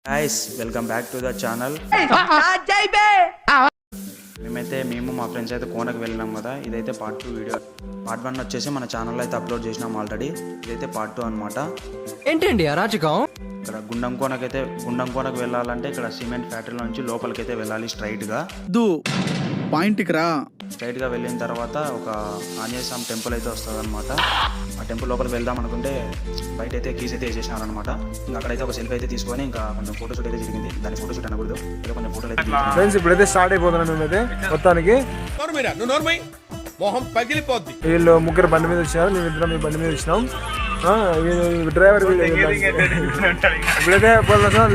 Guys welcome back to the channel. మేము మా friends అయితే కోనకు వెళ్ళినాం కదా. ఇదైతే పార్ట్ 2 వీడియో. పార్ట్ 1 వచ్చేసి మన ఛానల్లో అయితే అప్లోడ్ చేసినాం ఆల్రెడీ. ఇదైతే పార్ట్ 2 అనమాట. ఏంటండి అరాచకం? ఇక్కడ గుండం కోనకు వెళ్ళాలంటే ఇక్కడ సిమెంట్ ఫ్యాక్టరీలో నుంచి లోపలికైతే వెళ్ళాలి స్ట్రైట్గా. పాయింట్కి రా. స్ట్రైట్గా వెళ్ళిన తర్వాత ఒక ఆంజనేయ స్వామి టెంపుల్ అయితే వస్తుంది అనమాట. ఆ టెంపుల్ లోపలికి వెళ్దాం అనుకుంటే బయట అయితే కీస్ అయితే వేసేసినారనమాట. ఇంకా అక్కడైతే ఒక సెల్ఫీ అయితే తీసుకొని ఇంకా కొంచెం ఫోటోషూట్ అయితే జరిగింది. దాని ఫోటోషూట్ అనకూడదు, ఏదో కొంచెం ఫోటోలు అయితే ఫ్రెండ్స్ ఇప్పుడైతే స్టార్ట్ అయిపోతున్నాం మేమైతే మొత్తానికి. వీళ్ళు ముగ్గురు బండి మీద వచ్చారు, మేమిద్దరం మీ బండి మీద వచ్చినాం. డ్రైవర్ ఇప్పుడైతే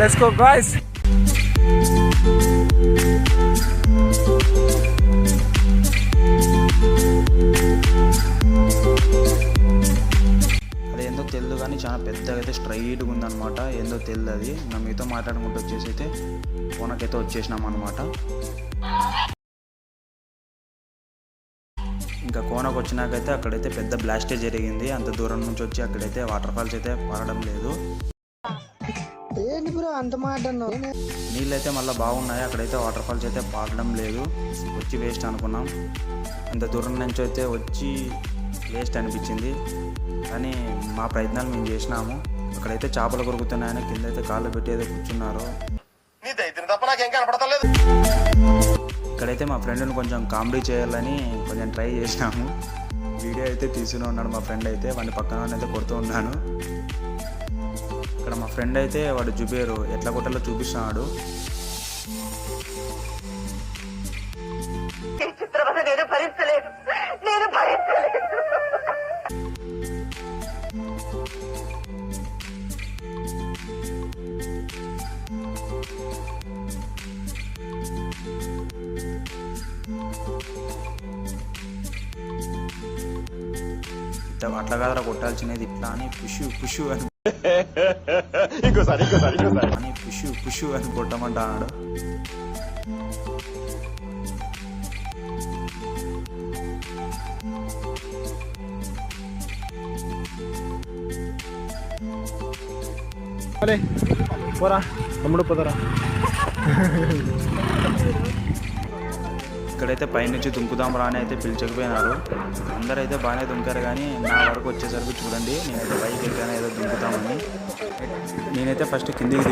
లెట్స్ గో గాయ్స్. ఏందో తెలియదు కానీ చాలా పెద్దగా అయితే స్ట్రైట్గా ఉందన్నమాట. ఏందో తెలియదు అది. నా మీతో మాట్లాడుకుంటూ వచ్చేసి అయితే కోనకైతే వచ్చేసినాం అనమాట. ఇంకా కోనకు వచ్చినాకైతే అక్కడైతే పెద్ద బ్లాస్టే జరిగింది. అంత దూరం నుంచి వచ్చి అక్కడైతే వాటర్ ఫాల్స్ అయితే పడడం లేదు. నీళ్ళైతే మళ్ళీ బాగున్నాయి, అక్కడైతే వాటర్ ఫాల్స్ అయితే పారడం లేదు. వచ్చి వేస్ట్ అనుకున్నాం. అంత దూరం నుంచి అయితే వచ్చి వేస్ట్ అనిపించింది. కానీ మా ప్రయత్నాలు మేము చేసినాము. అక్కడైతే చేపలు కొరుకుతున్నాయని కింద అయితే కాళ్ళు పెట్టి అయితే కూర్చున్నారు. ఇక్కడైతే మా ఫ్రెండ్ని కొంచెం కామెడీ చేయాలని కొంచెం ట్రై చేసినాము. వీడియో అయితే తీసుకుని ఉన్నాడు మా ఫ్రెండ్ అయితే. వాడిని పక్కన అయితే కొడుతూ ఉన్నాను. ఇక్కడ మా ఫ్రెండ్ అయితే వాడు జుబేరు ఎట్లా కొట్టాలో చూపిస్తున్నాడు. అట్లా కాదరా కొట్టాల్సినది ఇట్లా అని పుషు అని ఇంకోసారి అని పుషు అని కొట్టమంటాడు. అరే పోరా తమ్ముడు పోతారా. ఇక్కడైతే పైనుంచి దుంకుదాం రా అని అయితే పిలిచకపోయినారు. అందరైతే బాగానే దుంకారు కానీ నా వరకు వచ్చేసరికి చూడండి నేనైతే పైకి ఎక్కాను ఏదో దుంకుతామని. నేనైతే ఫస్ట్ కిందికి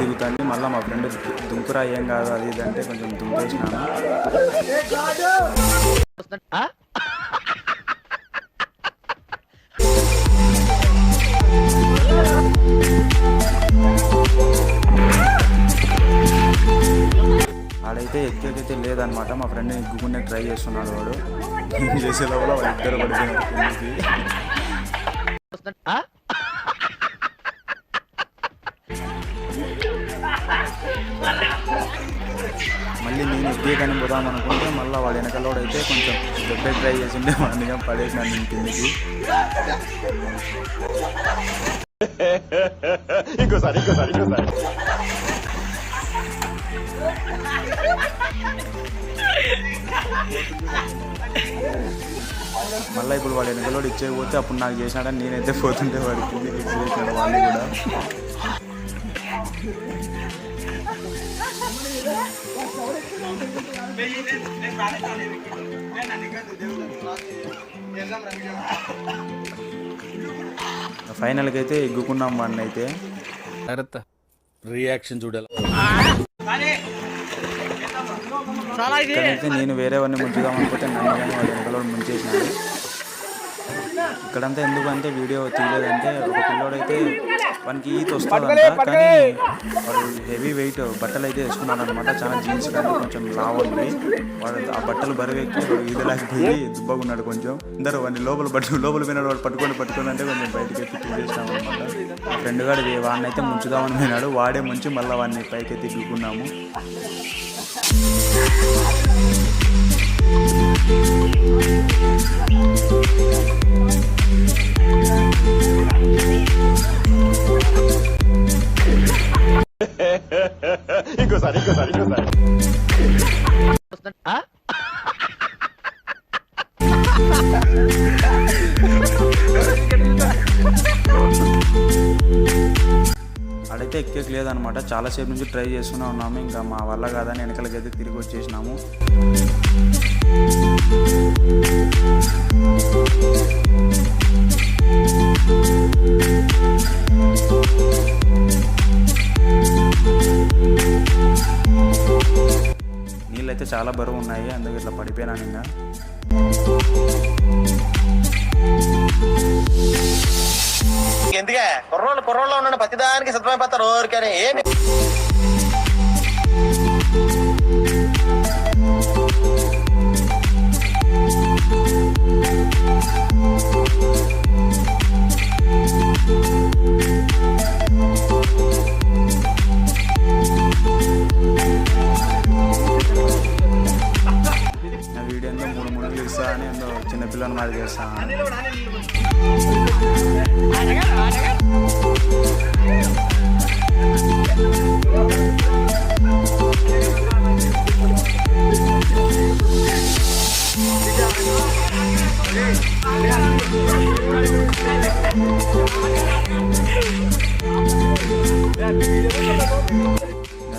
దిగుతాను మళ్ళీ మా ఫ్రెండ్ దుంకురా ఏం కాదు అది ఇది అంటే కొంచెం దుంకేసినాను. ఆడైతే ఎక్కేకైతే లేదనమాట. మా ఫ్రెండ్ ఎగ్గుకునే ట్రై చేస్తున్నాడు. వాడు చేసే లోపల వాళ్ళిద్దరు పడిపోయినారు కిందకి. మళ్ళీ నేను ఎగ్గేకని పోదాం అనుకుంటే మళ్ళీ వాడు వెనకాల అయితే కొంచెం దెబ్బ ట్రై చేసిండే వాడిగా పడేసినాను నేను కిందకి. ఇంకోసారి మళ్ళీ ఇప్పుడు వాడు వెనకలోడు ఇచ్చేయకపోతే అప్పుడు నాకు చేసినాడని నేనైతే పోతుంటే వాడికి కిందకి ఇచ్చేసినాడు వాళ్ళు కూడా. ఫైనల్కి అయితే ఎగ్గుకున్నాం వాడిని అయితే. రియాక్షన్ చూడాలి. ఇక్కడైతే నేను వేరే వాడిని ముంచుదాం అనుకుంటే నన్ను కానీ వాడు వెనకలో ముంచేసినాడు. ఇక్కడంతా ఎందుకంటే వీడియో తీయలేదంటే ఒక పిల్లోడైతే వానికి ఈత వస్తుందంట కానీ వాడు హెవీ వెయిట్ బట్టలు అయితే వేసుకున్నాడు అనమాట. చాలా జీన్స్ కానీ కొంచెం లావు ఉంది. వాడు ఆ బట్టలు బరువెక్కి ఈదలేకపోయి దుబ్బగున్నాడు కొంచెం. అందరూ వాడిని లోపల పోయినాడు. వాడు పట్టుకొని అంటే కొంచెం బయటకి ఎత్తి చేసినాము అనమాట. మా ఫ్రెండ్ గారు వాడిని అయితే ముంచుదామని పోయినాడు. వాడే ముంచి మళ్ళీ వాడిని పైకి ఎత్తి దిగుకున్నాము. ఇంకోసారి అయితే ఎక్కేకి లేదనమాట. చాలాసేపు నుంచి ట్రై చేస్తూనే ఉన్నాము, ఇంకా మా వల్ల కాదని వెనకలకైతే తిరిగి వచ్చేసినాము. నీళ్ళైతే చాలా బరువు ఉన్నాయి, అందుకే ఇట్లా పడిపోయినాను. ఇంకా ఎందుకే కుర్రోళ్ళు ఉన్నాడు ప్రతిదానికి సిద్ధమైపోతారు ఊరికని ఏమి నా వీడియో ఎంతో 3 మునుగులు ఇస్తా అని ఎంతో చిన్నపిల్లని మాది చేస్తాను.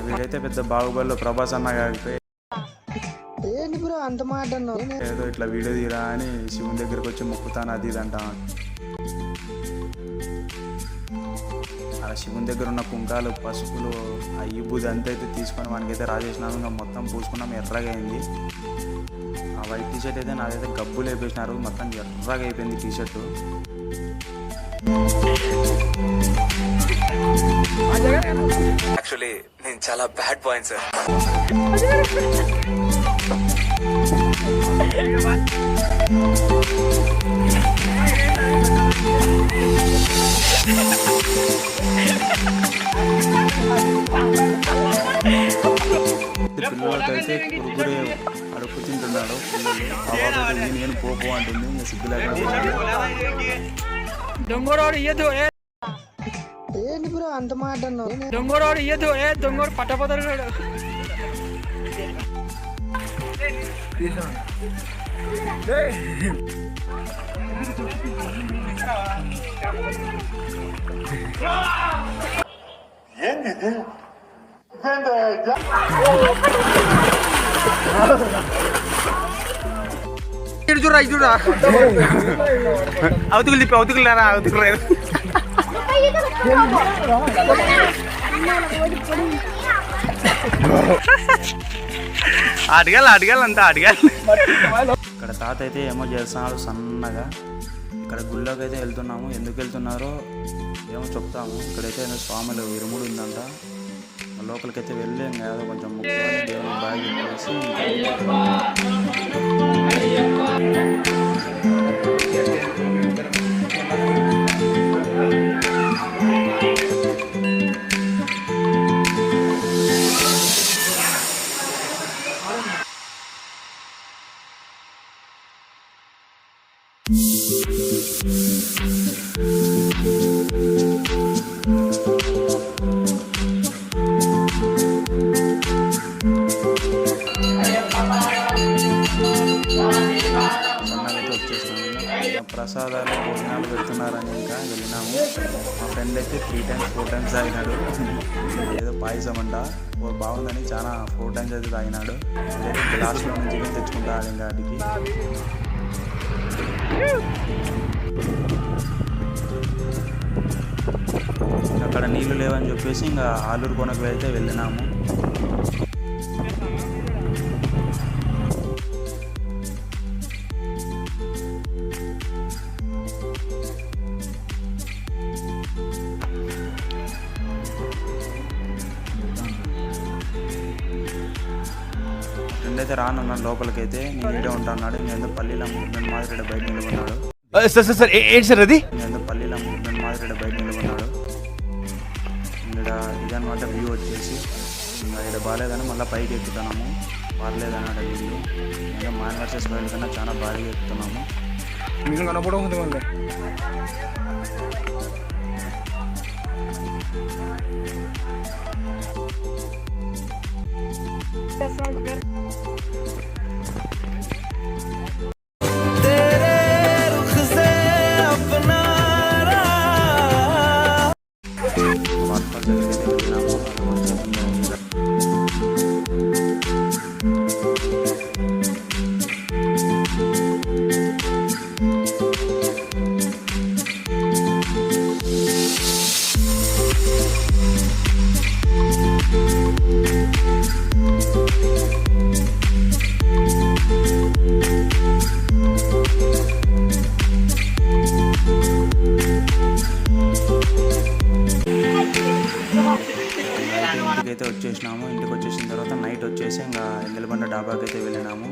వీడైతే పెద్ద బాహుబలిలో ప్రభాస్ అన్న కాకపోయి ఏదో ఇట్లా వీడియో తీరా అని శివుని దగ్గరకు వచ్చి మొక్కుతాను అది ఇది అంటా. అలా శివుని దగ్గర ఉన్న కుంకాలు పసుపులు ఆ ఈబుది అంతా అయితే తీసుకొని మనకైతే రాజేసినాము. ఇంకా మొత్తం పూసుకున్నాం, ఎర్రగా అయింది. ఆ వైట్ టీషర్ట్ అయితే నాదైతే గబ్బులు వేపేసినారు, మొత్తం ఎర్రగా అయిపోయింది టీషర్టు. యాక్చువల్లీ నేను చాలా బ్యాడ్ బాయ్ సార్. పిల్లలకైతే కురుకురే అడుపు తింటున్నాడు. పిల్లలు నేను పోపో అంటుంది, ఇంకా సిగ్గు లేకుండా దొంగోడు ఇయ్యదు ఏంటి బ్రో అంత మాట దొంగోడు ఇయ్యదు దొంగోడు పట్టపోతాడు. చూడరా అవతుకులు తిప్పి అవతుకులు అవతుకులేదు. అడగాలి అంతా అడగాలి. ఇక్కడ తాత అయితే ఏమో చేస్తున్నాడు సన్నగా. ఇక్కడ గుళ్ళోకి అయితే వెళ్తున్నాము, ఎందుకు వెళ్తున్నారో ఏమో చెప్తాము. ఇక్కడైతే స్వాములు విరుముడు ఉందంట, లోపలికి అయితే వెళ్ళి ఇంకా ఏదో కొంచెం ముఖ్యమైన దేవుని బాగా చెప్పేసి ప్రసాదాలు భోజనాలు పెడుతున్నారని ఇంకా వెళ్ళినాము. మా ఫ్రెండ్ అయితే 3 times 4 times తాగినాడు. ఏదో పాయసం అంట బాగుందని చాలా 4 times అయితే తాగినాడు. గ్లాస్లో నుంచి తెచ్చుకుంటాడు ఇంకా వాటికి. అక్కడ నీళ్లు లేవని చెప్పేసి ఇంకా ఆలూరు కొనకు అయితే వెళ్ళినాము. ఫ్రెండ్ అయితే రానున్నాడు లోపలికైతే, నేను ఇడే ఉంటాడు. నేను పల్లీల అమ్ముకున్నాను మాదిరి బయట నిలబడినాడు. సార్ ఏంటి సార్ అది? నేను పల్లీల అమ్ముకున్నాను మాదిరి బయట నిలబడినాడు. ఇక్కడ ఇదన్నమాట వ్యూ వచ్చేసి. ఇంకా ఇక్కడ బాగాలేదని మళ్ళీ పైకి ఎక్కుతున్నాము. పర్లేదని అడిగింది. ఇంకా మ్యాన్ వర్సెస్ వైల్డ్ కన్నా చాలా బాగా ఎక్కుతున్నాము. మీకు కనపడం ఉంది మళ్ళీ వాటర్ ఫాల్స్ అయితే వచ్చేసినాము. ఇంటికి వచ్చేసిన తర్వాత నైట్ వచ్చేసి ఇంకా ఎంగలబండ డాబాకి అయితే వెళ్ళినాము.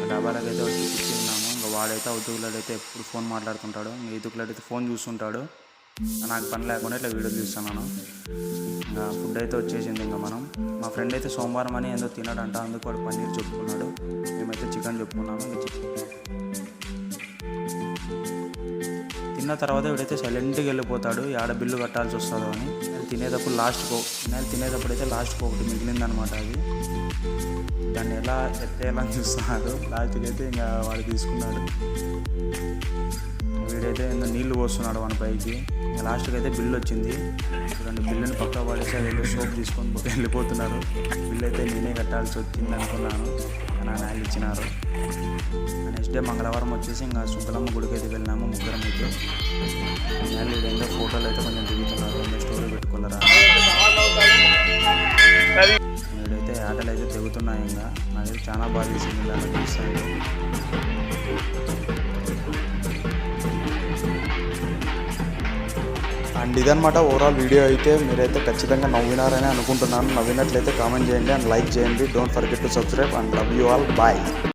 ఆ డాబాలకు అయితే వచ్చి కూర్చున్నాము. ఇంకా వాడైతే అవుతుకులాడైతే ఎప్పుడు ఫోన్ మాట్లాడుతుంటాడు. ఇంకా ఈతుకులాడైతే ఫోన్ చూస్తుంటాడు. నాకు పని లేకుండా ఇట్లా వీడియో తీస్తున్నాను. ఇంకా ఫుడ్ అయితే వచ్చేసింది. ఇంకా మనం మా ఫ్రెండ్ అయితే సోమవారం అని ఏదో తినడంట, అందుకు వాడు పన్నీర్ చెప్పుకున్నాడు. మేమైతే చికెన్ చెప్పుకున్నాము. తిన్న తర్వాత వీడైతే సైలెంట్గా వెళ్ళిపోతాడు. ఆడ బిల్లు కట్టాల్సి వస్తుందో అని. తినేటప్పుడు అయితే లాస్ట్కి ఒకటి మిగిలిందనమాట. అది దాన్ని ఎలా ఎత్తేయాలని చూస్తున్నారు. లాస్ట్కి అయితే ఇంకా వాడు తీసుకున్నాడు. వీడైతే ఇంకా నీళ్లు పోస్తున్నాడు వాని పైకి. ఇంకా లాస్ట్కి అయితే బిల్లు వచ్చింది. చూడండి, బిల్లుని పక్క పడేసి అదేదో సోప్ తీసుకొని వెళ్ళిపోతున్నారు. బిల్లు అయితే నేనే కట్టాల్సి వచ్చింది అనుకున్నాను, కానీ ఆయన ఇచ్చినారు. నెక్స్ట్ డే మంగళవారం వచ్చేసి ఇంకా సుంకలమ్మ గుడికి అయితే వెళ్ళినాము ముగ్గురం అయితే. వీళ్ళేందో ఫోటోలు అయితే కొంచెం దిగుతున్నారు. స్టోరీ పెట్టుకున్నారా. వీడైతే ఆటలు అయితే తెగుతున్నాయి. ఇంకా నాకైతే చాలా బాగా తీసింది అలా చూస్తాను. అండ్ ఇదనమాట ఓవరాల్ వీడియో అయితే. మీరైతే ఖచ్చితంగా నవ్వినారని అనుకుంటున్నాను. నవ్వినట్లయితే కామెంట్ చేయండి అండ్ లైక్ చేయండి. Don't forget to subscribe and love you all. Bye.